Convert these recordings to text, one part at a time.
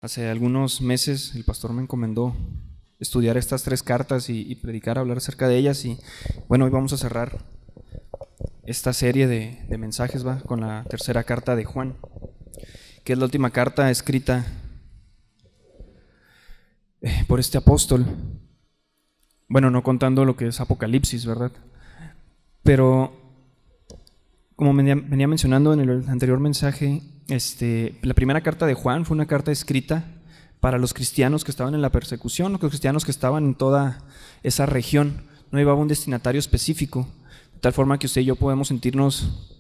Hace algunos meses el pastor me encomendó estudiar estas 3 cartas y predicar, hablar acerca de ellas. Y bueno, hoy vamos a cerrar esta serie de mensajes con la tercera carta de Juan, que es la última carta escrita por este apóstol. Bueno, no contando lo que es Apocalipsis, ¿verdad? Pero como venía mencionando en el anterior mensaje, la primera carta de Juan fue una carta escrita para los cristianos que estaban en la persecución, los cristianos que estaban en toda esa región. No llevaba un destinatario específico, de tal forma que usted y yo podemos sentirnos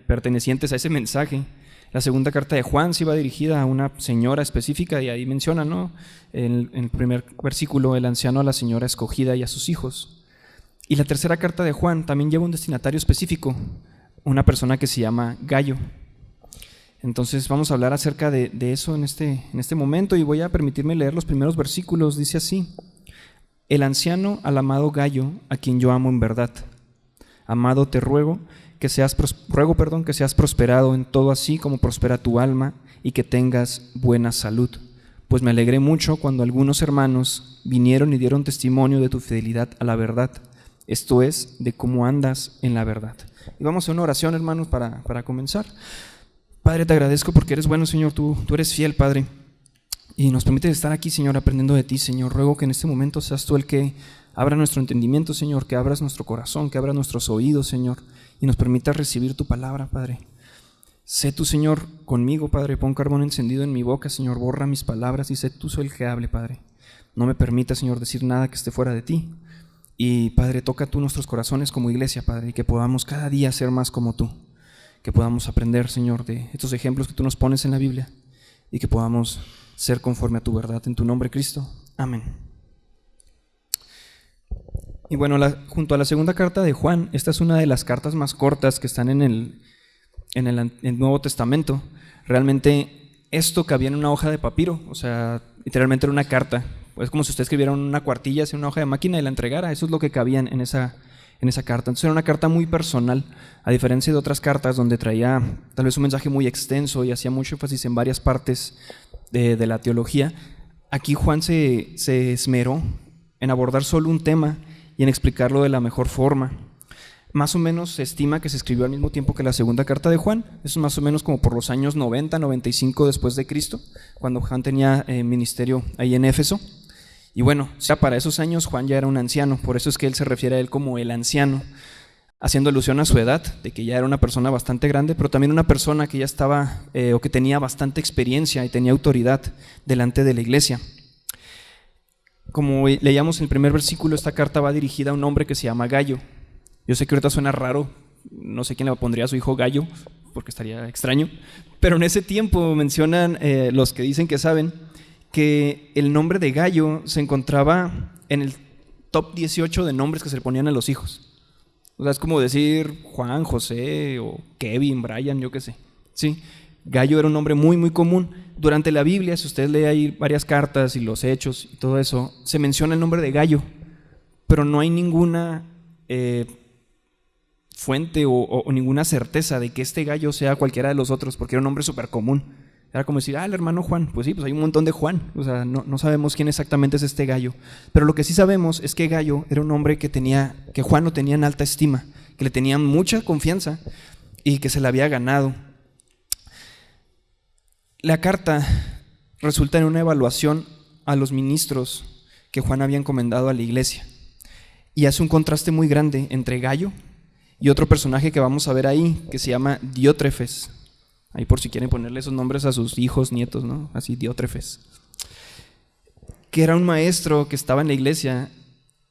pertenecientes a ese mensaje. La segunda carta de Juan sí va dirigida a una señora específica, y ahí menciona, ¿no?, en el primer versículo, el anciano a la señora escogida y a sus hijos. Y la tercera carta de Juan también lleva un destinatario específico, una persona que se llama Gayo. Entonces vamos a hablar acerca de eso en este momento, y voy a permitirme leer los primeros versículos. Dice así: el anciano al amado Gayo, a quien yo amo en verdad. Amado, te ruego que seas prosperado en todo, así como prospera tu alma, y que tengas buena salud. Pues me alegré mucho cuando algunos hermanos vinieron y dieron testimonio de tu fidelidad a la verdad, esto es, de cómo andas en la verdad. Y vamos a hacer una oración, hermanos, para comenzar. Padre, te agradezco porque eres bueno, Señor, tú eres fiel, Padre, y nos permites estar aquí, Señor, aprendiendo de ti, Señor. Ruego que en este momento seas tú el que abra nuestro entendimiento, Señor, que abras nuestro corazón, que abras nuestros oídos, Señor, y nos permitas recibir tu palabra, Padre. Sé tú, Señor, conmigo, Padre. Pon carbón encendido en mi boca, Señor, borra mis palabras, y sé tú soy el que hable, Padre. No me permitas, Señor, decir nada que esté fuera de ti. Y, Padre, toca tú nuestros corazones como iglesia, Padre, y que podamos cada día ser más como tú. Que podamos aprender, Señor, de estos ejemplos que tú nos pones en la Biblia, y que podamos ser conforme a tu verdad. En tu nombre, Cristo. Amén. Y bueno, junto a la segunda carta de Juan, esta es una de las cartas más cortas que están en el Nuevo Testamento. Realmente esto cabía en una hoja de papiro, o sea, literalmente era una carta. Es como si usted escribiera una cuartilla en una hoja de máquina y la entregara. Eso es lo que cabía en esa carta. Entonces era una carta muy personal, a diferencia de otras cartas donde traía tal vez un mensaje muy extenso y hacía mucho énfasis en varias partes de la teología. Aquí Juan se esmeró en abordar solo un tema y en explicarlo de la mejor forma. Más o menos se estima que se escribió al mismo tiempo que la segunda carta de Juan. Eso es más o menos como por los años 90, 95 después de Cristo, cuando Juan tenía ministerio ahí en Éfeso. Y bueno, ya para esos años Juan ya era un anciano, por eso es que él se refiere a él como el anciano, haciendo alusión a su edad, de que ya era una persona bastante grande, pero también una persona que ya estaba o que tenía bastante experiencia y tenía autoridad delante de la iglesia. Como leíamos en el primer versículo, esta carta va dirigida a un hombre que se llama Gayo. Yo sé que ahorita suena raro, no sé quién le pondría a su hijo Gayo, porque estaría extraño, pero en ese tiempo mencionan los que dicen que saben que el nombre de Gayo se encontraba en el top 18 de nombres que se le ponían a los hijos. O sea, es como decir Juan, José o Kevin, Brian, yo qué sé. Sí, Gayo era un nombre muy, muy común. Durante la Biblia, si usted lee ahí varias cartas y los hechos y todo eso, se menciona el nombre de Gayo, pero no hay ninguna fuente o ninguna certeza de que este Gayo sea cualquiera de los otros, porque era un nombre súper común. Era como decir, el hermano Juan. Pues sí, pues hay un montón de Juan. O sea, no sabemos quién exactamente es este Gayo. Pero lo que sí sabemos es que Gayo era un hombre que Juan lo tenía en alta estima, que le tenía mucha confianza y que se la había ganado. La carta resulta en una evaluación a los ministros que Juan había encomendado a la iglesia. Y hace un contraste muy grande entre Gayo y otro personaje que vamos a ver ahí, que se llama Diótrefes. Ahí por si quieren ponerle esos nombres a sus hijos, nietos, ¿no? Así, Diótrefes. Que era un maestro que estaba en la iglesia,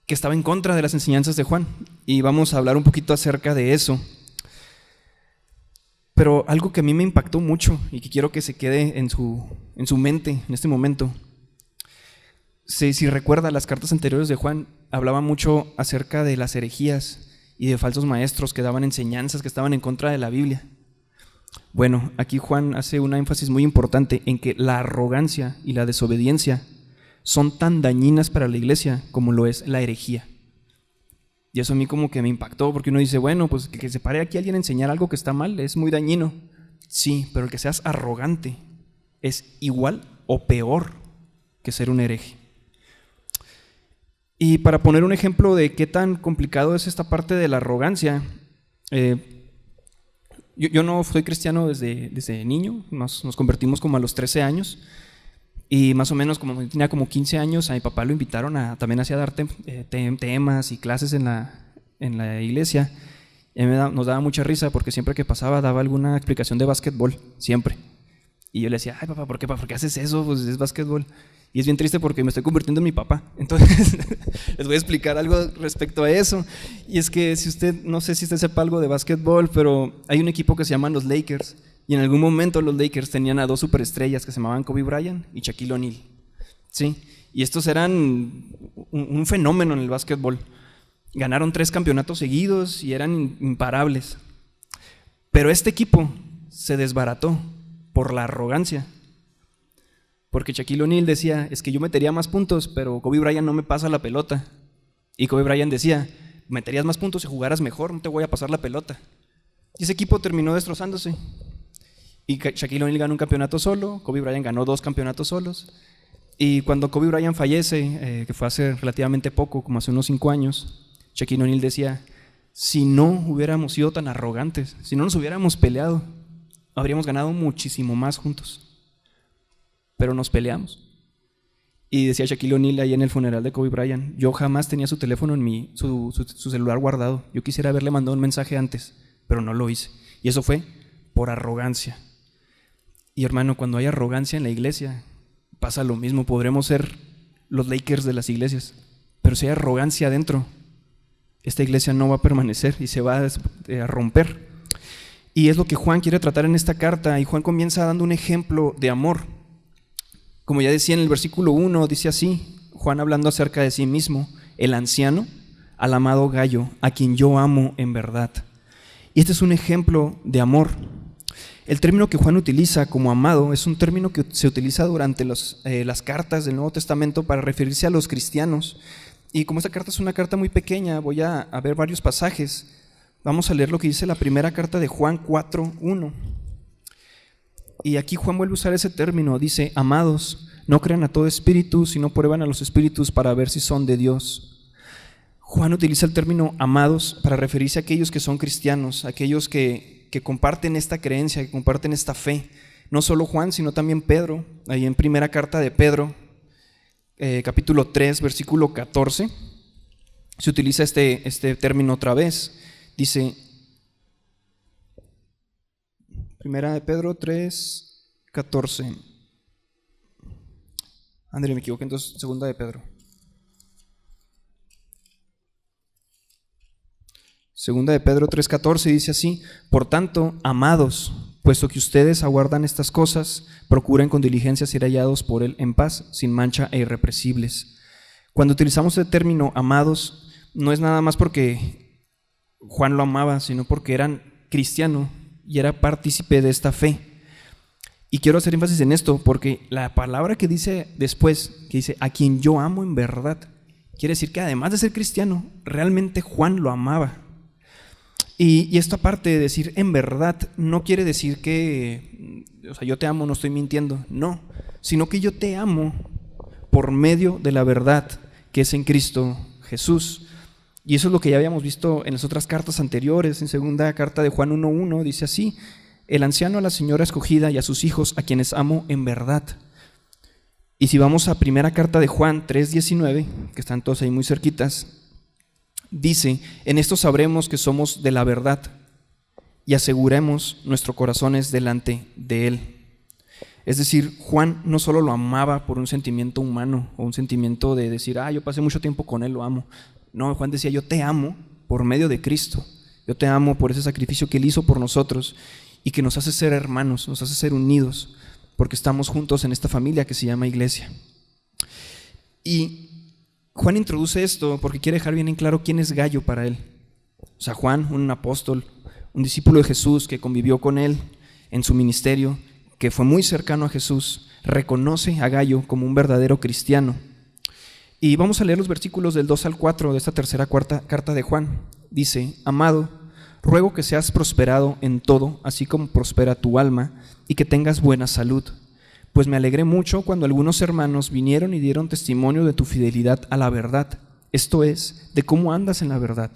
que estaba en contra de las enseñanzas de Juan. Y vamos a hablar un poquito acerca de eso. Pero algo que a mí me impactó mucho y que quiero que se quede en su mente en este momento. Si recuerda, las cartas anteriores de Juan hablaban mucho acerca de las herejías y de falsos maestros que daban enseñanzas que estaban en contra de la Biblia. Bueno, aquí Juan hace un énfasis muy importante en que la arrogancia y la desobediencia son tan dañinas para la iglesia como lo es la herejía. Y eso a mí como que me impactó, porque uno dice, bueno, pues que se pare aquí alguien a enseñar algo que está mal es muy dañino. Sí, pero el que seas arrogante, es igual o peor que ser un hereje. Y para poner un ejemplo de qué tan complicado es esta parte de la arrogancia, yo no soy cristiano desde niño, nos convertimos como a los 13 años, y más o menos como tenía como 15 años, a mi papá lo invitaron también a dar temas y clases en la iglesia. Y nos daba mucha risa porque siempre que pasaba daba alguna explicación de básquetbol, siempre. Y yo le decía, ay papá, ¿por qué haces eso? Pues es básquetbol. Y es bien triste porque me estoy convirtiendo en mi papá. Entonces, les voy a explicar algo respecto a eso. Y es que no sé si usted sepa algo de básquetbol, pero hay un equipo que se llaman los Lakers. Y en algún momento los Lakers tenían a dos superestrellas que se llamaban Kobe Bryant y Shaquille O'Neal. ¿Sí? Y estos eran un fenómeno en el básquetbol. Ganaron 3 campeonatos seguidos y eran imparables. Pero este equipo se desbarató por la arrogancia. Porque Shaquille O'Neal decía, es que yo metería más puntos, pero Kobe Bryant no me pasa la pelota. Y Kobe Bryant decía, meterías más puntos si jugaras mejor, no te voy a pasar la pelota. Y ese equipo terminó destrozándose. Y Shaquille O'Neal ganó un campeonato solo, Kobe Bryant ganó 2 campeonatos solos. Y cuando Kobe Bryant fallece, que fue hace relativamente poco, como hace unos 5 años, Shaquille O'Neal decía, si no hubiéramos sido tan arrogantes, si no nos hubiéramos peleado, habríamos ganado muchísimo más juntos. Pero nos peleamos. Y decía Shaquille O'Neal ahí en el funeral de Kobe Bryant, yo jamás tenía su teléfono en su celular guardado. Yo quisiera haberle mandado un mensaje antes, pero no lo hice. Y eso fue por arrogancia. Y hermano, cuando hay arrogancia en la iglesia, pasa lo mismo. Podremos ser los Lakers de las iglesias, pero si hay arrogancia adentro, esta iglesia no va a permanecer y se va a romper. Y es lo que Juan quiere tratar en esta carta. Y Juan comienza dando un ejemplo de amor. Como ya decía en el versículo 1, dice así, Juan hablando acerca de sí mismo, el anciano, al amado Gayo, a quien yo amo en verdad. Y este es un ejemplo de amor. El término que Juan utiliza como amado es un término que se utiliza durante las cartas del Nuevo Testamento para referirse a los cristianos. Y como esta carta es una carta muy pequeña, voy a ver varios pasajes. Vamos a leer lo que dice la primera carta de Juan 4:1. Y aquí Juan vuelve a usar ese término, dice, amados, no crean a todo espíritu, sino prueban a los espíritus para ver si son de Dios. Juan utiliza el término amados para referirse a aquellos que son cristianos, aquellos que comparten esta creencia, que comparten esta fe. No solo Juan, sino también Pedro, ahí en primera carta de Pedro, capítulo 3, versículo 14, se utiliza este término otra vez. Dice, primera de Pedro 3, 14. André, me equivoqué, entonces segunda de Pedro. Segunda de Pedro 3:14 dice así, por tanto, amados, puesto que ustedes aguardan estas cosas, procuren con diligencia ser hallados por Él en paz, sin mancha e irrepresibles. Cuando utilizamos el término amados, no es nada más porque Juan lo amaba, sino porque era cristiano y era partícipe de esta fe. Y quiero hacer énfasis en esto, porque la palabra que dice después, que dice, a quien yo amo en verdad, quiere decir que además de ser cristiano, realmente Juan lo amaba. Y esta parte de decir en verdad no quiere decir que, o sea, yo te amo, no estoy mintiendo, no, sino que yo te amo por medio de la verdad que es en Cristo Jesús. Y eso es lo que ya habíamos visto en las otras cartas anteriores. En segunda carta de Juan 1:1 dice así, el anciano a la señora escogida y a sus hijos a quienes amo en verdad. Y si vamos a primera carta de Juan 3:19, que están todos ahí muy cerquitas, dice, en esto sabremos que somos de la verdad y aseguremos nuestros corazones delante de Él. Es decir, Juan no solo lo amaba por un sentimiento humano o un sentimiento de decir, yo pasé mucho tiempo con Él, lo amo. No, Juan decía, yo te amo por medio de Cristo. Yo te amo por ese sacrificio que Él hizo por nosotros y que nos hace ser hermanos, nos hace ser unidos, porque estamos juntos en esta familia que se llama iglesia. Y Juan introduce esto porque quiere dejar bien en claro quién es Gayo para él. O sea, Juan, un apóstol, un discípulo de Jesús que convivió con él en su ministerio, que fue muy cercano a Jesús, reconoce a Gayo como un verdadero cristiano. Y vamos a leer los versículos del 2 al 4 de esta tercera carta de Juan. Dice, amado, ruego que seas prosperado en todo, así como prospera tu alma, y que tengas buena salud, Pues me alegré mucho cuando algunos hermanos vinieron y dieron testimonio de tu fidelidad a la verdad, esto es, de cómo andas en la verdad.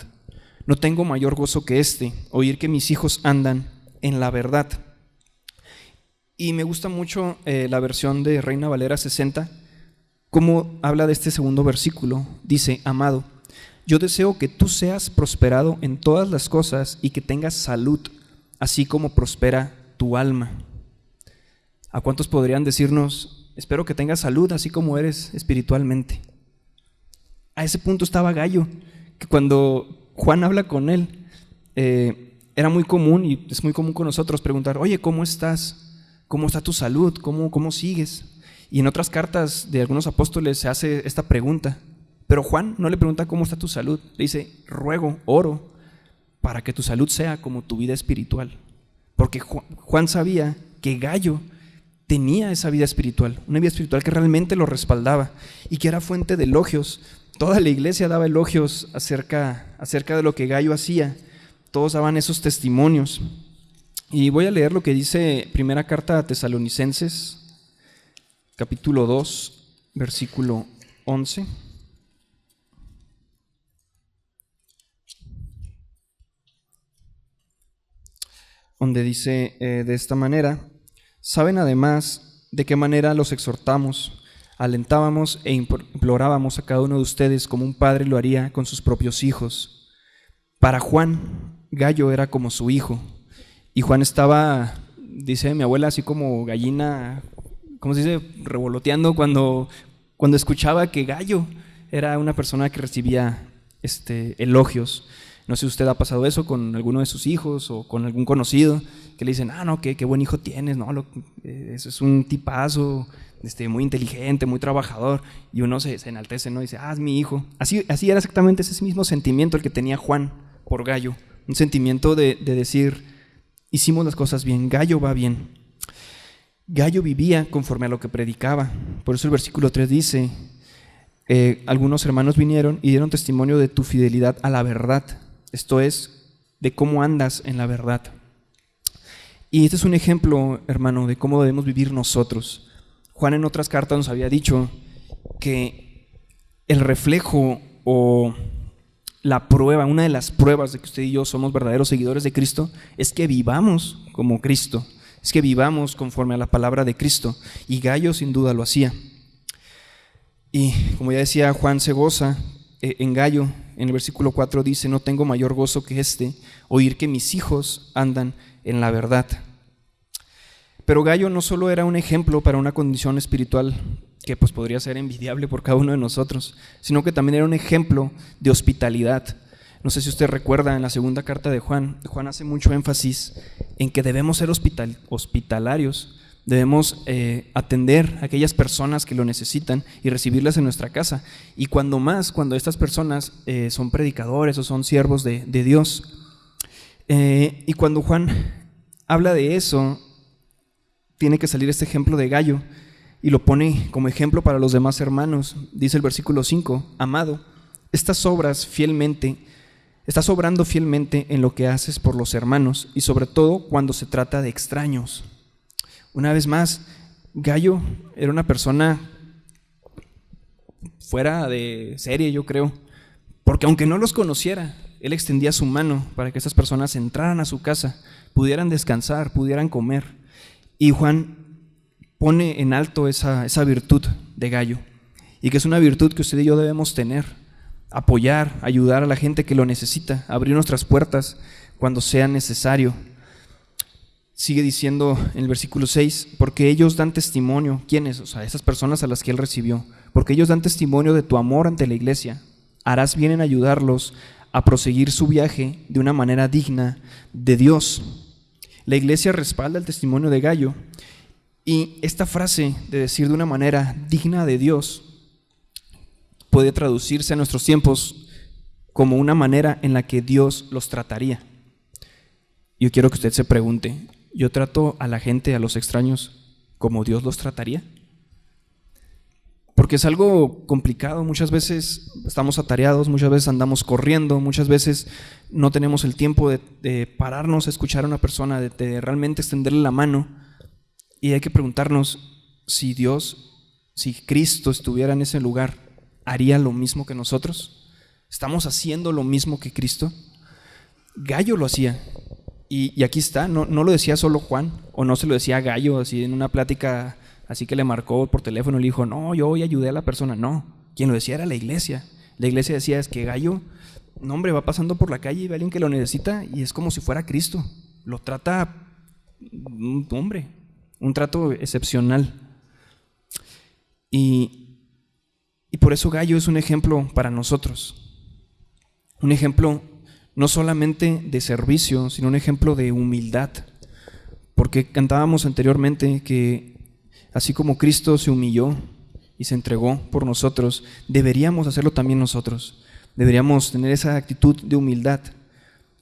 No tengo mayor gozo que este, oír que mis hijos andan en la verdad. Y me gusta mucho la versión de Reina Valera 60, cómo habla de este segundo versículo. Dice: amado, yo deseo que tú seas prosperado en todas las cosas y que tengas salud, así como prospera tu alma. ¿A cuántos podrían decirnos: espero que tengas salud así como eres espiritualmente? A ese punto estaba Gallo, que cuando Juan habla con él, era muy común, y es muy común con nosotros, preguntar: oye, ¿cómo estás? ¿Cómo está tu salud? ¿Cómo sigues? Y en otras cartas de algunos apóstoles se hace esta pregunta, pero Juan no le pregunta cómo está tu salud, le dice: ruego, oro, para que tu salud sea como tu vida espiritual. Porque Juan sabía que Gallo tenía esa vida espiritual, una vida espiritual que realmente lo respaldaba y que era fuente de elogios. Toda la iglesia daba elogios acerca de lo que Gallo hacía, todos daban esos testimonios. Y voy a leer lo que dice primera carta a Tesalonicenses, capítulo 2, versículo 11. Donde dice de esta manera: saben además de qué manera los exhortamos, alentábamos e implorábamos a cada uno de ustedes como un padre lo haría con sus propios hijos. Para Juan, Gallo era como su hijo, y Juan estaba, dice mi abuela, así como gallina, ¿cómo se dice?, revoloteando cuando escuchaba que Gallo era una persona que recibía elogios. No sé si usted ha pasado eso con alguno de sus hijos o con algún conocido, que le dicen: no, qué buen hijo tienes, no, eso es un tipazo, muy inteligente, muy trabajador, y uno se enaltece, ¿no? Dice: es mi hijo. Así era exactamente ese mismo sentimiento el que tenía Juan por Gallo, un sentimiento de decir: hicimos las cosas bien, Gallo va bien. Gallo vivía conforme a lo que predicaba. Por eso el versículo 3 dice: algunos hermanos vinieron y dieron testimonio de tu fidelidad a la verdad, esto es, de cómo andas en la verdad. Y este es un ejemplo, hermano, de cómo debemos vivir nosotros. Juan en otras cartas nos había dicho que el reflejo o la prueba, una de las pruebas de que usted y yo somos verdaderos seguidores de Cristo, es que vivamos como Cristo, es que vivamos conforme a la palabra de Cristo. Y Gallo sin duda lo hacía. Y como ya decía, Juan se goza en Gallo. En el versículo 4 dice: no tengo mayor gozo que este, oír que mis hijos andan en la verdad. Pero Gallo no solo era un ejemplo para una condición espiritual que pues podría ser envidiable por cada uno de nosotros, sino que también era un ejemplo de hospitalidad. No sé si usted recuerda, en la segunda carta de Juan hace mucho énfasis en que debemos ser hospitalarios, debemos atender a aquellas personas que lo necesitan y recibirlas en nuestra casa. Y cuando estas personas son predicadores o son siervos de Dios. Y cuando Juan habla de eso, tiene que salir este ejemplo de Gallo y lo pone como ejemplo para los demás hermanos. Dice el versículo 5: amado, estás obrando fielmente en lo que haces por los hermanos, y sobre todo cuando se trata de extraños. Una vez más, Gallo era una persona fuera de serie, yo creo, porque aunque no los conociera, él extendía su mano para que esas personas entraran a su casa, pudieran descansar, pudieran comer. Y Juan pone en alto esa virtud de Gallo, y que es una virtud que usted y yo debemos tener: apoyar, ayudar a la gente que lo necesita, abrir nuestras puertas cuando sea necesario. Sigue diciendo en el versículo 6: porque ellos dan testimonio. ¿Quiénes? O sea, esas personas a las que él recibió. Porque ellos dan testimonio de tu amor ante la iglesia. Harás bien en ayudarlos a proseguir su viaje de una manera digna de Dios. La iglesia respalda el testimonio de Gallo, y esta frase de decir de una manera digna de Dios puede traducirse a nuestros tiempos como una manera en la que Dios los trataría. Yo quiero que usted se pregunte: ¿yo trato a la gente, a los extraños, como Dios los trataría? Porque es algo complicado. Muchas veces estamos atareados, muchas veces andamos corriendo, muchas veces no tenemos el tiempo de pararnos a escuchar a una persona, de realmente extenderle la mano. Y hay que preguntarnos: si Cristo estuviera en ese lugar, ¿haría lo mismo que nosotros? ¿Estamos haciendo lo mismo que Cristo? Gallo lo hacía. Y aquí está, no lo decía solo Juan, o no se lo decía a Gallo así en una plática así que le marcó por teléfono y le dijo, no, yo hoy ayudé a la persona. No, quien lo decía era la iglesia. La iglesia decía, es que Gallo, no hombre, va pasando por la calle y ve a alguien que lo necesita y es como si fuera Cristo. Lo trata, hombre, un trato excepcional. Y por eso Gallo es un ejemplo para nosotros. Un ejemplo no solamente de servicio, sino un ejemplo de humildad. Porque cantábamos anteriormente que así como Cristo se humilló y se entregó por nosotros, deberíamos hacerlo también nosotros. Deberíamos tener esa actitud de humildad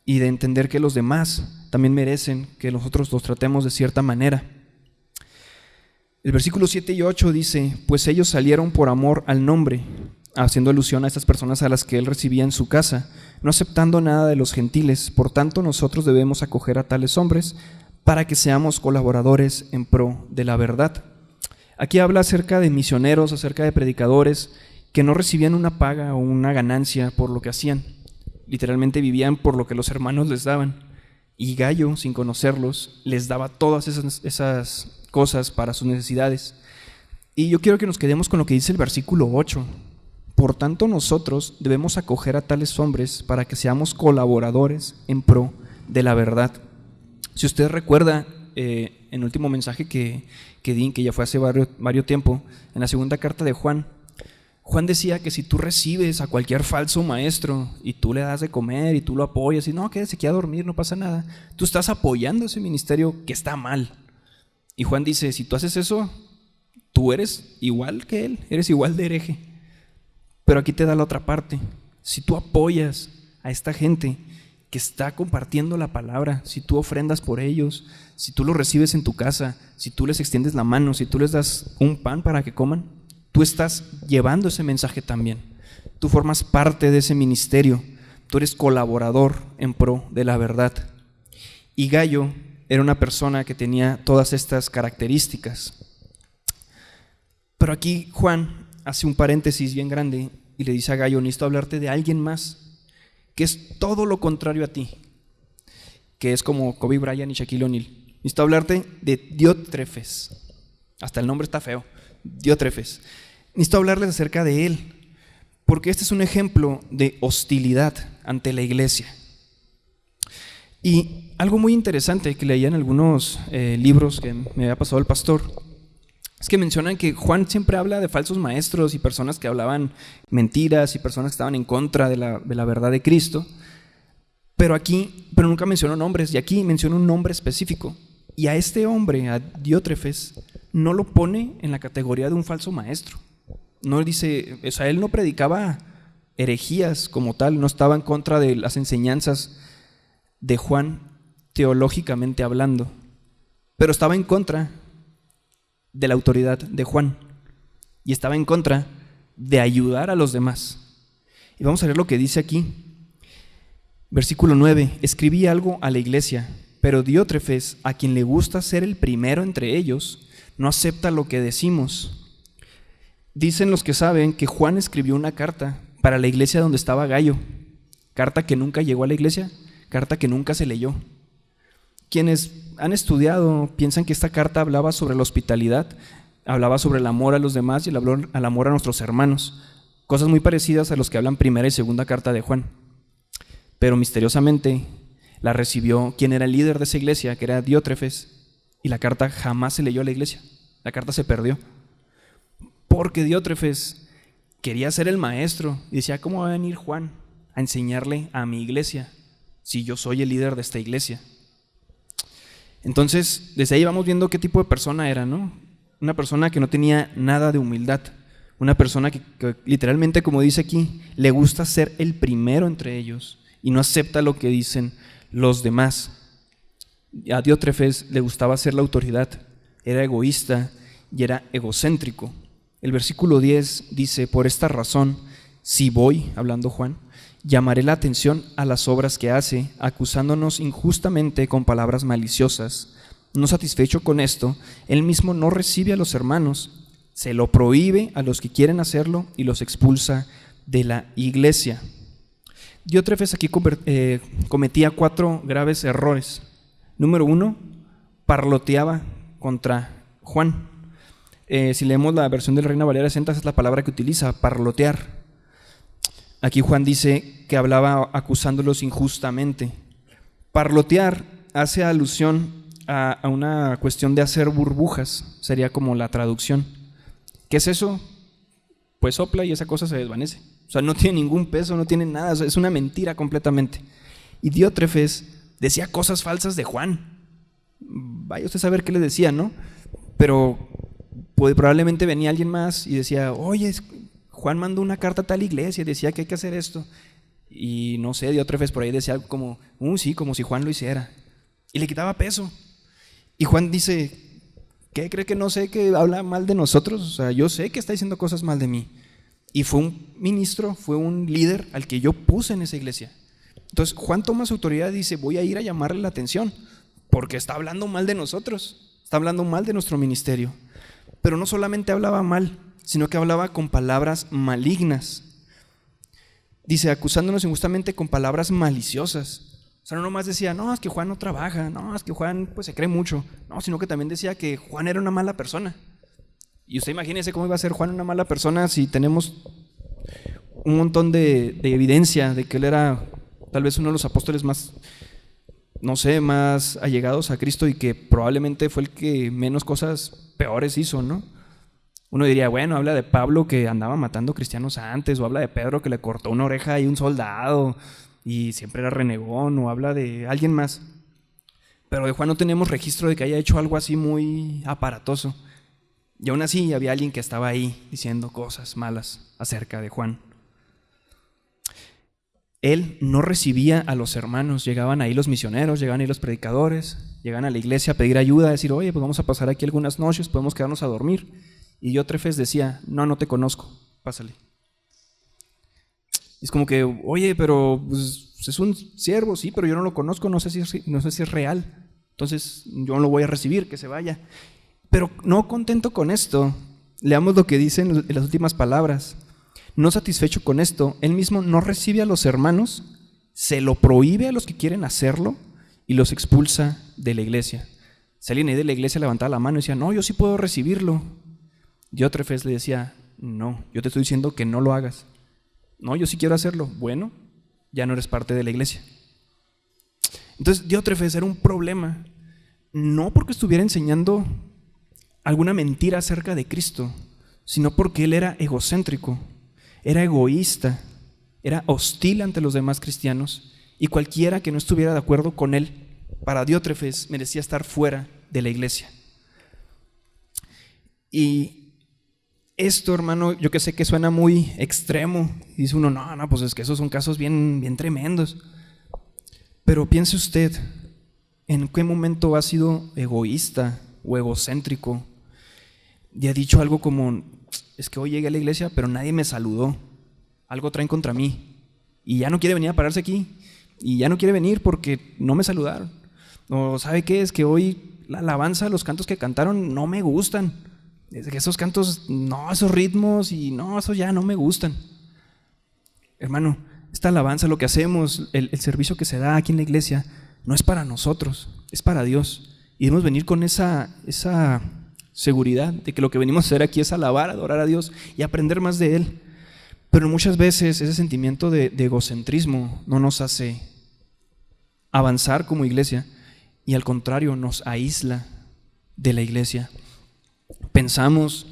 y de entender que los demás también merecen que nosotros los tratemos de cierta manera. El versículo 7 y 8 dice, pues ellos salieron por amor al nombre, haciendo alusión a estas personas a las que él recibía en su casa, no aceptando nada de los gentiles. Por tanto, nosotros debemos acoger a tales hombres para que seamos colaboradores en pro de la verdad. Aquí habla acerca de misioneros, acerca de predicadores que no recibían una paga o una ganancia por lo que hacían. Literalmente vivían por lo que los hermanos les daban. Y Gallo, sin conocerlos, les daba todas esas cosas para sus necesidades. Y yo quiero que nos quedemos con lo que dice el versículo 8. Por tanto, nosotros debemos acoger a tales hombres para que seamos colaboradores en pro de la verdad. Si usted recuerda, en el último mensaje que di, que ya fue hace varios tiempo, en la segunda carta de Juan decía que si tú recibes a cualquier falso maestro y tú le das de comer y tú lo apoyas y no, quédese aquí a dormir, no pasa nada, tú estás apoyando ese ministerio que está mal. Y Juan dice, si tú haces eso, tú eres igual que él, eres igual de hereje. Pero aquí te da la otra parte. Si tú apoyas a esta gente que está compartiendo la palabra, si tú ofrendas por ellos, si tú los recibes en tu casa, si tú les extiendes la mano, si tú les das un pan para que coman, tú estás llevando ese mensaje también. Tú formas parte de ese ministerio, tú eres colaborador en pro de la verdad. Y Gallo era una persona que tenía todas estas características. Pero aquí Juan hace un paréntesis bien grande y le dice a Gallo, necesito hablarte de alguien más que es todo lo contrario a ti, que es como Kobe Bryant y Shaquille O'Neal. Necesito hablarte de Diótrefes. Hasta el nombre está feo, Diótrefes. Necesito hablarles acerca de él, porque este es un ejemplo de hostilidad ante la iglesia. Y algo muy interesante que leía en algunos libros que me había pasado el pastor, es que mencionan que Juan siempre habla de falsos maestros y personas que hablaban mentiras y personas que estaban en contra de la verdad de Cristo, pero nunca mencionó nombres, y aquí menciona un nombre específico. Y a este hombre, a Diótrefes, no lo pone en la categoría de un falso maestro. No dice, o sea, él no predicaba herejías como tal, no estaba en contra de las enseñanzas de Juan teológicamente hablando, pero estaba en contra de la autoridad de Juan y estaba en contra de ayudar a los demás. Y vamos a ver lo que dice aquí. Versículo 9, escribí algo a la iglesia, pero Diótrefes, a quien le gusta ser el primero entre ellos, no acepta lo que decimos. Dicen los que saben que Juan escribió una carta para la iglesia donde estaba Gallo, carta que nunca llegó a la iglesia, carta que nunca se leyó. Quienes han estudiado piensan que esta carta hablaba sobre la hospitalidad, hablaba sobre el amor a los demás y el amor a nuestros hermanos, cosas muy parecidas a los que hablan primera y segunda carta de Juan. Pero misteriosamente la recibió quien era el líder de esa iglesia, que era Diótrefes, y la carta jamás se leyó a la iglesia, la carta se perdió, porque Diótrefes quería ser el maestro y decía, ¿cómo va a venir Juan a enseñarle a mi iglesia si yo soy el líder de esta iglesia? Entonces, desde ahí vamos viendo qué tipo de persona era, ¿no? Una persona que no tenía nada de humildad, una persona que literalmente, como dice aquí, le gusta ser el primero entre ellos y no acepta lo que dicen los demás. A Diótrefes le gustaba ser la autoridad, era egoísta y era egocéntrico. El versículo 10 dice, por esta razón, si voy, hablando Juan, llamaré la atención a las obras que hace, acusándonos injustamente con palabras maliciosas. No satisfecho con esto, él mismo no recibe a los hermanos, se lo prohíbe a los que quieren hacerlo y los expulsa de la iglesia. Diótrefes aquí cometía 4 graves errores. Número 1, parloteaba contra Juan. Si leemos la versión del Reina Valera 60, esa es la palabra que utiliza, parlotear. Aquí Juan dice que hablaba acusándolos injustamente. Parlotear hace alusión a una cuestión de hacer burbujas, sería como la traducción. ¿Qué es eso? Pues sopla y esa cosa se desvanece. O sea, no tiene ningún peso, no tiene nada, es una mentira completamente. Y Diótrefes decía cosas falsas de Juan. Vaya usted a saber qué le decía, ¿no? Pero probablemente venía alguien más y decía, oye, Juan mandó una carta a tal iglesia y decía que hay que hacer esto. Y no sé, Diótrefes por ahí decía algo como, sí, como si Juan lo hiciera. Y le quitaba peso. Y Juan dice, ¿qué cree que no sé que habla mal de nosotros? O sea, yo sé que está diciendo cosas mal de mí. Y fue un ministro, fue un líder al que yo puse en esa iglesia. Entonces Juan toma su autoridad y dice, voy a ir a llamarle la atención, porque está hablando mal de nosotros, está hablando mal de nuestro ministerio. Pero no solamente hablaba mal, sino que hablaba con palabras malignas. Dice, acusándonos injustamente con palabras maliciosas. O sea, no nomás decía, no, es que Juan no trabaja, no, es que Juan pues se cree mucho, no, sino que también decía que Juan era una mala persona. Y usted imagínese cómo iba a ser Juan una mala persona si tenemos un montón de evidencia de que él era tal vez uno de los apóstoles más, no sé, más allegados a Cristo y que probablemente fue el que menos cosas peores hizo, ¿no? Uno diría, bueno, habla de Pablo que andaba matando cristianos antes, o habla de Pedro que le cortó una oreja a un soldado y siempre era renegón, o habla de alguien más. Pero de Juan no tenemos registro de que haya hecho algo así muy aparatoso. Y aún así había alguien que estaba ahí diciendo cosas malas acerca de Juan. Él no recibía a los hermanos, llegaban ahí los misioneros, llegaban ahí los predicadores, llegaban a la iglesia a pedir ayuda, a decir, oye, pues vamos a pasar aquí algunas noches, podemos quedarnos a dormir. Y Diótrefes decía, no te conozco, pásale. Y es como que, oye, pero pues, es un siervo, sí, pero yo no lo conozco, no sé si es real, entonces yo no lo voy a recibir, que se vaya. Pero no contento con esto, leamos lo que dicen en las últimas palabras. No satisfecho con esto, él mismo no recibe a los hermanos, se lo prohíbe a los que quieren hacerlo y los expulsa de la iglesia. Si alguien ahí de la iglesia levantaba la mano y decía, no, yo sí puedo recibirlo. Diótrefes le decía, no, yo te estoy diciendo que no lo hagas. No, yo sí quiero hacerlo. Bueno, ya no eres parte de la iglesia. Entonces Diótrefes era un problema, no porque estuviera enseñando alguna mentira acerca de Cristo, sino porque él era egocéntrico, era egoísta, era hostil ante los demás cristianos, y cualquiera que no estuviera de acuerdo con él, para Diótrefes merecía estar fuera de la iglesia. Y esto, hermano, yo que sé que suena muy extremo, y dice uno, no, pues es que esos son casos bien, bien tremendos. Pero piense usted, ¿en qué momento ha sido egoísta o egocéntrico y ha dicho algo como, es que hoy llegué a la iglesia pero nadie me saludó, algo traen contra mí y ya no quiere venir a pararse aquí y ya no quiere venir porque no me saludaron? O ¿sabe qué? Es que hoy la alabanza, los cantos que cantaron no me gustan, es que esos cantos, no, esos ritmos y no, esos ya no me gustan. Hermano, esta alabanza, lo que hacemos, el servicio que se da aquí en la iglesia, no es para nosotros, es para Dios. Y debemos venir con esa seguridad de que lo que venimos a hacer aquí es alabar, adorar a Dios y aprender más de Él. Pero muchas veces ese sentimiento de egocentrismo no nos hace avanzar como iglesia y al contrario nos aísla de la iglesia. Pensamos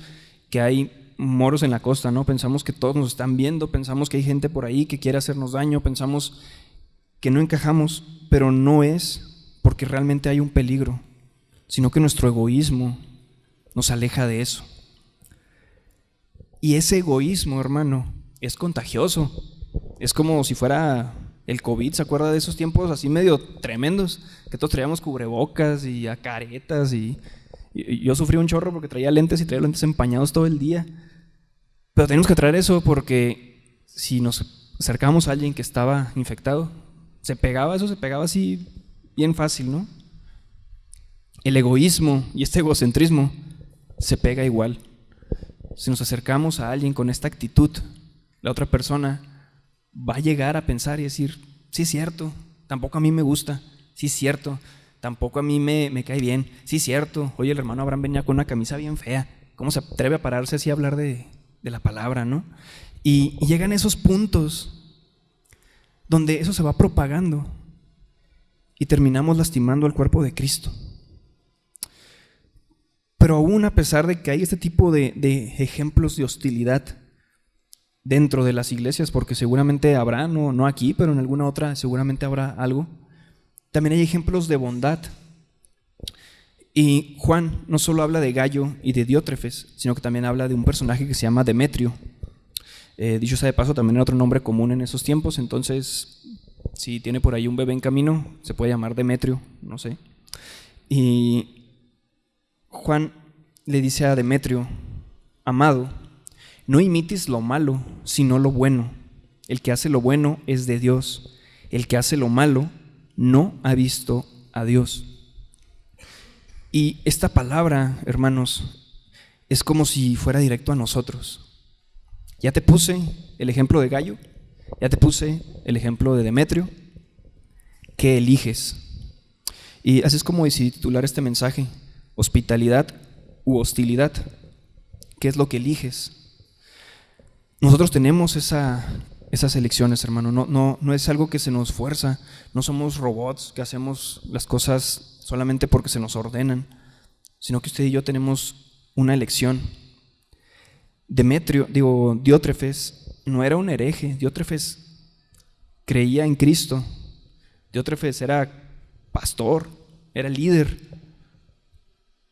que hay moros en la costa, ¿no? Pensamos que todos nos están viendo, pensamos que hay gente por ahí que quiere hacernos daño, pensamos que no encajamos, pero no es porque realmente hay un peligro, sino que nuestro egoísmo nos aleja de eso. Y ese egoísmo, hermano, es contagioso. Es como si fuera el COVID, ¿se acuerda de esos tiempos así medio tremendos? Que todos traíamos cubrebocas y caretas y yo sufrí un chorro porque traía lentes empañados todo el día. Pero tenemos que traer eso porque si nos acercábamos a alguien que estaba infectado, se pegaba así bien fácil, ¿no? el egoísmo y este egocentrismo se pega igual. Si nos acercamos a alguien con esta actitud, la otra persona va a llegar a pensar y decir, sí es cierto, tampoco a mí me gusta, sí es cierto, tampoco a mí me cae bien, sí es cierto, oye, el hermano Abraham venía con una camisa bien fea, ¿cómo se atreve a pararse así a hablar de la palabra, no? Y llegan esos puntos donde eso se va propagando y terminamos lastimando al cuerpo de Cristo. Pero aún a pesar de que hay este tipo de ejemplos de hostilidad dentro de las iglesias, porque seguramente habrá, no aquí, pero en alguna otra seguramente habrá algo, también hay ejemplos de bondad. Y Juan no solo habla de Gayo y de Diótrefes, sino que también habla de un personaje que se llama Demetrio. Dicho sea de paso, también era otro nombre común en esos tiempos, entonces si tiene por ahí un bebé en camino, se puede llamar Demetrio, no sé. Y Juan le dice a Demetrio, amado, no imites lo malo, sino lo bueno. El que hace lo bueno es de Dios. El que hace lo malo no ha visto a Dios. Y esta palabra, hermanos, es como si fuera directo a nosotros. Ya te puse el ejemplo de Gayo, ya te puse el ejemplo de Demetrio. ¿Qué eliges? Y así es como decidí titular este mensaje: hospitalidad u hostilidad. ¿Qué es lo que eliges? Nosotros tenemos esas elecciones, hermano. No es algo que se nos fuerza. No somos robots que hacemos las cosas solamente porque se nos ordenan, sino que usted y yo tenemos una elección. Diótrefes no era un hereje. Diótrefes creía en Cristo. Diótrefes era pastor, era líder,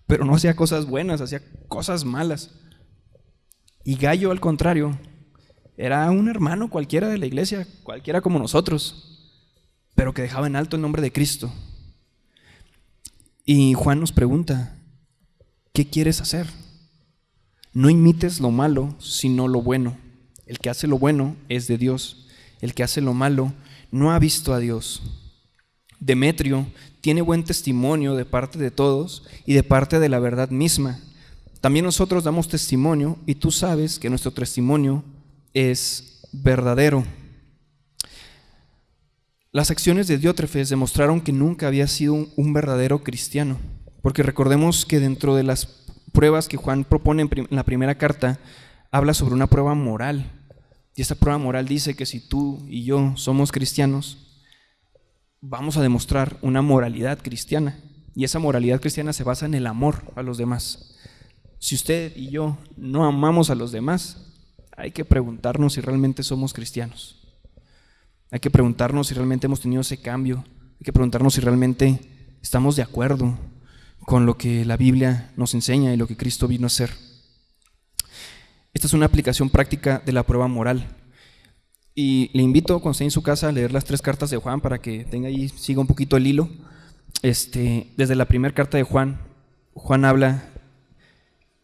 pero no hacía cosas buenas, hacía cosas malas. Y Gayo, al contrario, era un hermano cualquiera de la iglesia, cualquiera como nosotros, pero que dejaba en alto el nombre de Cristo. Y Juan nos pregunta, ¿qué quieres hacer? No imites lo malo, sino lo bueno. El que hace lo bueno es de Dios. El que hace lo malo no ha visto a Dios. Demetrio tiene buen testimonio de parte de todos y de parte de la verdad misma. También nosotros damos testimonio y tú sabes que nuestro testimonio es verdadero. Las acciones de Diótrefes demostraron que nunca había sido un verdadero cristiano, porque recordemos que dentro de las pruebas que Juan propone en la primera carta, habla sobre una prueba moral, y esta prueba moral dice que si tú y yo somos cristianos, vamos a demostrar una moralidad cristiana, y esa moralidad cristiana se basa en el amor a los demás. Si usted y yo no amamos a los demás, hay que preguntarnos si realmente somos cristianos. Hay que preguntarnos si realmente hemos tenido ese cambio. Hay que preguntarnos si realmente estamos de acuerdo con lo que la Biblia nos enseña y lo que Cristo vino a hacer. Esta es una aplicación práctica de la prueba moral. Y le invito, cuando esté en su casa, a leer las 3 cartas de Juan para que tenga ahí, siga un poquito el hilo. Desde la primera carta de Juan, Juan habla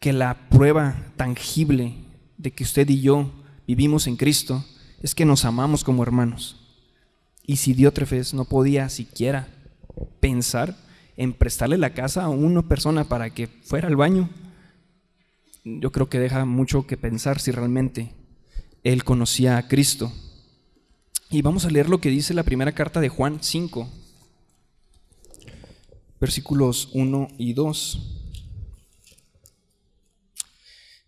que la prueba tangible de que usted y yo vivimos en Cristo es que nos amamos como hermanos. Y si Diótrefes no podía siquiera pensar en prestarle la casa a una persona para que fuera al baño, yo creo que deja mucho que pensar si realmente él conocía a Cristo. Y vamos a leer lo que dice la primera carta de Juan 5, versículos 1 y 2.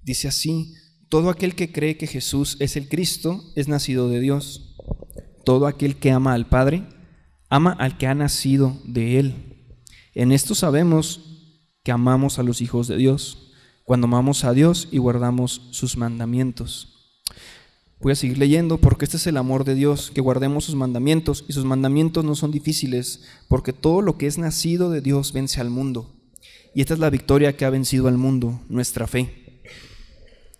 Dice así: todo aquel que cree que Jesús es el Cristo es nacido de Dios. Todo aquel que ama al Padre, ama al que ha nacido de Él. En esto sabemos que amamos a los hijos de Dios, cuando amamos a Dios y guardamos sus mandamientos. Voy a seguir leyendo, porque este es el amor de Dios, que guardemos sus mandamientos, y sus mandamientos no son difíciles, porque todo lo que es nacido de Dios vence al mundo. Y esta es la victoria que ha vencido al mundo, nuestra fe.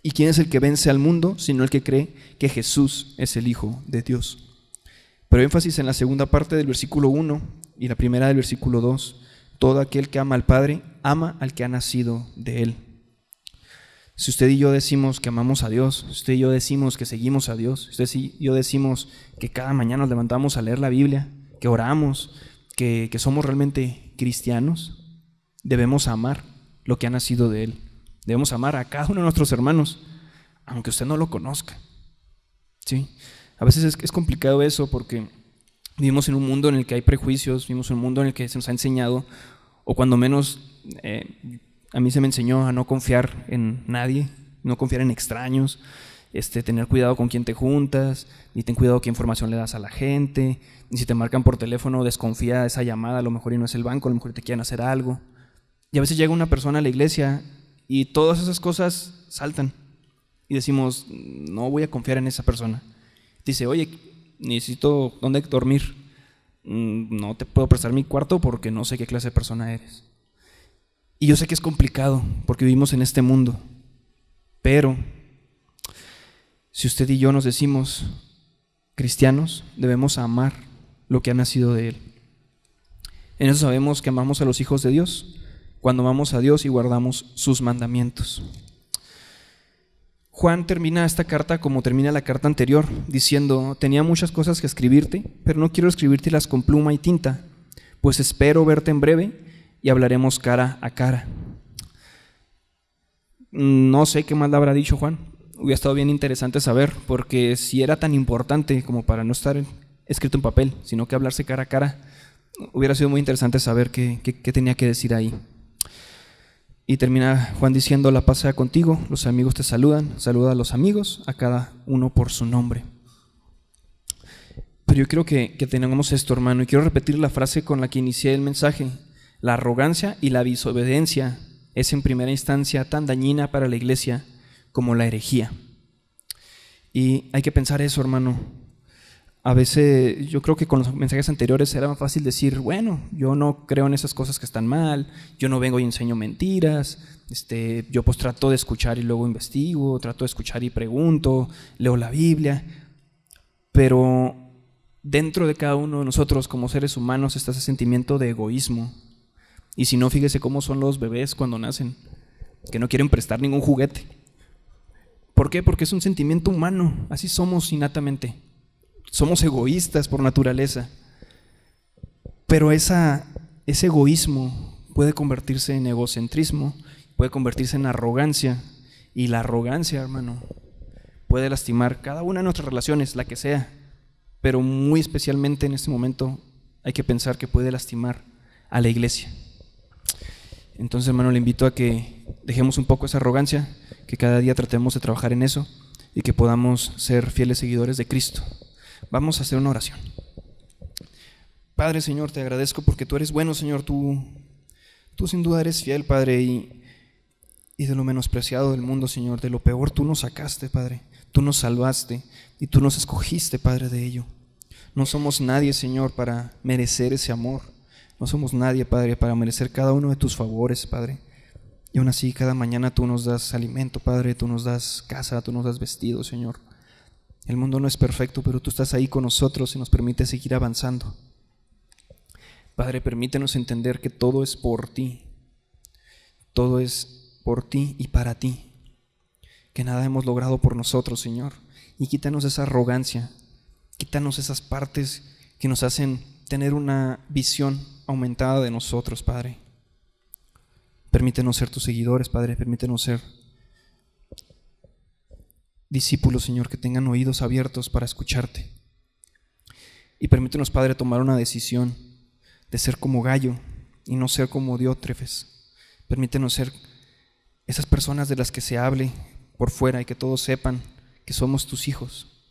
¿Y quién es el que vence al mundo, sino el que cree que Jesús es el Hijo de Dios? Pero énfasis en la segunda parte del versículo 1 y la primera del versículo 2. Todo aquel que ama al Padre, ama al que ha nacido de Él. Si usted y yo decimos que amamos a Dios, si usted y yo decimos que seguimos a Dios, si usted y yo decimos que cada mañana nos levantamos a leer la Biblia, que oramos, que somos realmente cristianos, debemos amar lo que ha nacido de Él. Debemos amar a cada uno de nuestros hermanos, aunque usted no lo conozca. ¿Sí? A veces es complicado eso porque vivimos en un mundo en el que hay prejuicios, vivimos en un mundo en el que se nos ha enseñado, o cuando menos a mí se me enseñó a no confiar en nadie, no confiar en extraños, tener cuidado con quién te juntas, y ten cuidado qué información le das a la gente, y si te marcan por teléfono, desconfía de esa llamada, a lo mejor y no es el banco, a lo mejor te quieren hacer algo. Y a veces llega una persona a la iglesia y todas esas cosas saltan, y decimos, no voy a confiar en esa persona. Dice, oye, necesito dónde dormir, no te puedo prestar mi cuarto porque no sé qué clase de persona eres. Y yo sé que es complicado porque vivimos en este mundo, pero si usted y yo nos decimos cristianos, debemos amar lo que ha nacido de Él. En eso sabemos que amamos a los hijos de Dios, cuando amamos a Dios y guardamos sus mandamientos. Juan termina esta carta como termina la carta anterior, diciendo, tenía muchas cosas que escribirte, pero no quiero escribírtelas con pluma y tinta, pues espero verte en breve y hablaremos cara a cara. No sé qué más le habrá dicho Juan. Hubiera estado bien interesante saber, porque si era tan importante como para no estar escrito en papel, sino que hablarse cara a cara, hubiera sido muy interesante saber qué tenía que decir ahí. Y termina Juan diciendo, la paz sea contigo, los amigos te saludan, saluda a los amigos, a cada uno por su nombre. Pero yo quiero que tengamos esto, hermano, y quiero repetir la frase con la que inicié el mensaje. La arrogancia y la desobediencia es en primera instancia tan dañina para la iglesia como la herejía. Y hay que pensar eso, hermano. A veces yo creo que con los mensajes anteriores era más fácil decir, bueno, yo no creo en esas cosas que están mal, yo no vengo y enseño mentiras, yo pues trato de escuchar y luego investigo, trato de escuchar y pregunto, leo la Biblia. Pero dentro de cada uno de nosotros como seres humanos está ese sentimiento de egoísmo. Y si no, fíjese cómo son los bebés cuando nacen, que no quieren prestar ningún juguete. ¿Por qué? Porque es un sentimiento humano, así somos innatamente. Somos egoístas por naturaleza. Pero ese egoísmo puede convertirse en egocentrismo, puede convertirse en arrogancia. Y la arrogancia, hermano, puede lastimar cada una de nuestras relaciones, la que sea. Pero muy especialmente en este momento hay que pensar que puede lastimar a la iglesia. Entonces, hermano, le invito a que dejemos un poco esa arrogancia, que cada día tratemos de trabajar en eso y que podamos ser fieles seguidores de Cristo. Vamos a hacer una oración. Padre, Señor, te agradezco porque tú eres bueno, Señor. Tú sin duda eres fiel, Padre, y de lo menospreciado del mundo, Señor, de lo peor tú nos sacaste, Padre. Tú nos salvaste y tú nos escogiste, Padre, de ello. No somos nadie, Señor, para merecer ese amor. No somos nadie, Padre, para merecer cada uno de tus favores, Padre. Y aún así, cada mañana tú nos das alimento, Padre, tú nos das casa, tú nos das vestido, Señor. El mundo no es perfecto, pero tú estás ahí con nosotros y nos permite seguir avanzando. Padre, permítenos entender que todo es por ti. Todo es por ti y para ti. Que nada hemos logrado por nosotros, Señor. Y quítanos esa arrogancia, quítanos esas partes que nos hacen tener una visión aumentada de nosotros, Padre. Permítenos ser tus seguidores, Padre. Permítenos ser discípulos, Señor, que tengan oídos abiertos para escucharte. Y permítenos, Padre, tomar una decisión de ser como Gallo y no ser como Diótrefes. Permítenos ser esas personas de las que se hable por fuera y que todos sepan que somos tus hijos,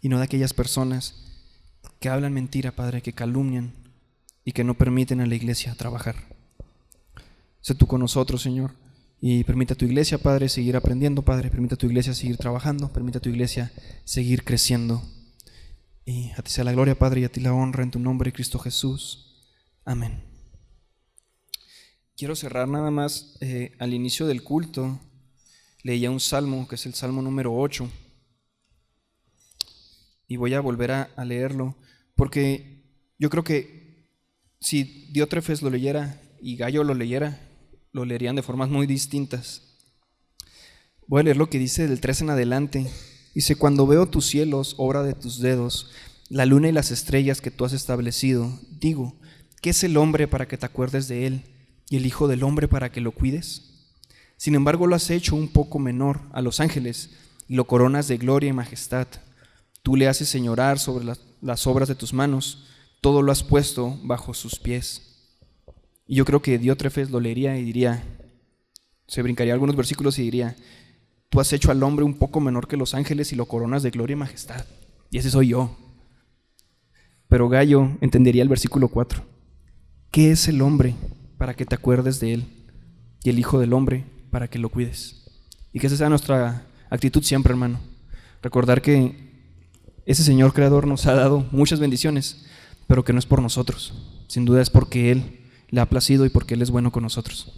y no de aquellas personas que hablan mentira, Padre, que calumnian y que no permiten a la iglesia trabajar. Sé tú con nosotros, Señor, y permite a tu iglesia, Padre, seguir aprendiendo, Padre. Permite a tu iglesia seguir trabajando, permite a tu iglesia seguir creciendo. Y a ti sea la gloria, Padre, y a ti la honra en tu nombre, Cristo Jesús. Amén. Quiero cerrar nada más al inicio del culto. Leía un salmo, que es el Salmo número 8. Y voy a volver a leerlo, porque yo creo que si Diótrefes lo leyera y Gallo lo leyera, lo leerían de formas muy distintas. Voy a leer lo que dice del 3 en adelante. Dice: cuando veo tus cielos, obra de tus dedos, la luna y las estrellas que tú has establecido, digo, ¿qué es el hombre para que te acuerdes de él? y el Hijo del Hombre para que lo cuides? Sin embargo, lo has hecho un poco menor a los ángeles y lo coronas de gloria y majestad. Tú le haces señorar sobre las obras de tus manos, todo lo has puesto bajo sus pies. Y yo creo que Diótrefes lo leería y diría, se brincaría algunos versículos y diría: tú has hecho al hombre un poco menor que los ángeles y lo coronas de gloria y majestad. Y ese soy yo. Pero Gallo entendería el versículo 4. ¿Qué es el hombre para que te acuerdes de él? Y el Hijo del Hombre para que lo cuides. Y que esa sea nuestra actitud siempre, hermano. Recordar que ese Señor Creador nos ha dado muchas bendiciones, pero que no es por nosotros. Sin duda es porque Él le ha placido y porque Él es bueno con nosotros.